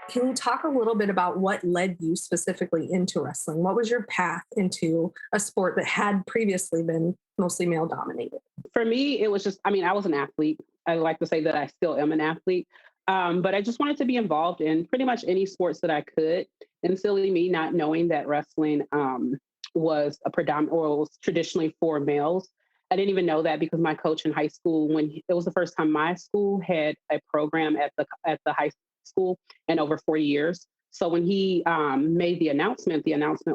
Can you talk a little bit about what led you specifically into wrestling? What was your path into a sport that had previously been mostly male dominated? For me, it was just, I mean, I was an athlete. I like to say that I still am an athlete. But I just wanted to be involved in pretty much any sports that I could. And silly me not knowing that wrestling was a predominant or was traditionally for males. I didn't even know that because my coach in high school, it was the first time my school had a program at the high school in over 40 years. So when he made the announcement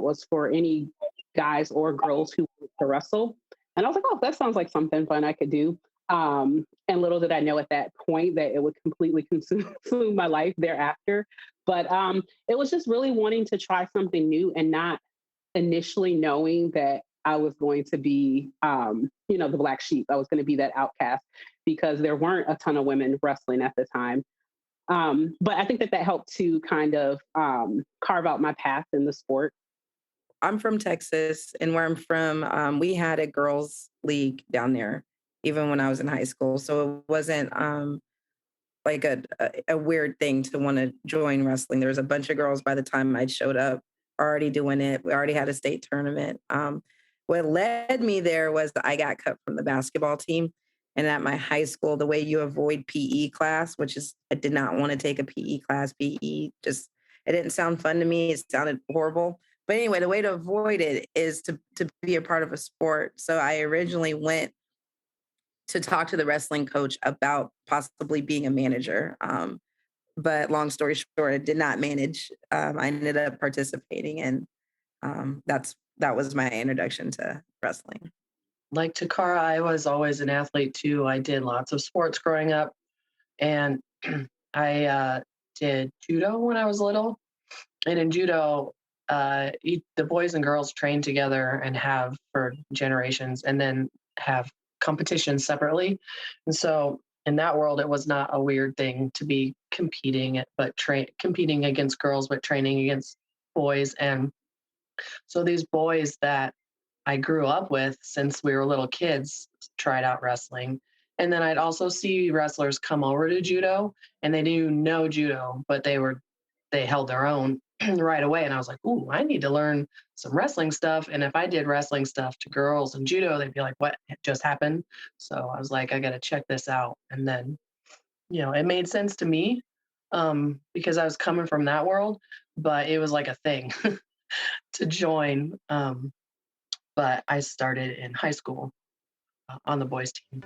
was for any guys or girls who wanted to wrestle. And I was like, oh, that sounds like something fun I could do. And little did I know at that point that it would completely consume my life thereafter. But it was just really wanting to try something new and not initially knowing that I was going to be, the black sheep. I was going to be that outcast because there weren't a ton of women wrestling at the time. But I think that helped to kind of carve out my path in the sport. I'm from Texas, and where I'm from, we had a girls' league down there, even when I was in high school. So it wasn't like a weird thing to want to join wrestling. There was a bunch of girls by the time I showed up already doing it. We already had a state tournament. What led me there was that I got cut from the basketball team. And at my high school, the way you avoid PE class, which is I did not want to take a PE class. PE just it didn't sound fun to me. It sounded horrible. But anyway, the way to avoid it is to be a part of a sport. So I originally went to talk to the wrestling coach about possibly being a manager. But long story short, I did not manage. I ended up participating, and that was my introduction to wrestling. Like Toccara, I was always an athlete too. I did lots of sports growing up, and I did judo when I was little. And in judo, the boys and girls train together and have for generations, and then have competitions separately. And so in that world, it was not a weird thing to be competing against girls, but training against boys. And so these boys that I grew up with since we were little kids tried out wrestling. And then I'd also see wrestlers come over to judo, and they knew no judo, but they held their own right away. And I was like, ooh, I need to learn some wrestling stuff. And if I did wrestling stuff to girls and judo, they'd be like, what just happened? So I was like, I got to check this out. And then, it made sense to me because I was coming from that world, but it was like a thing to join. But I started in high school on the boys team.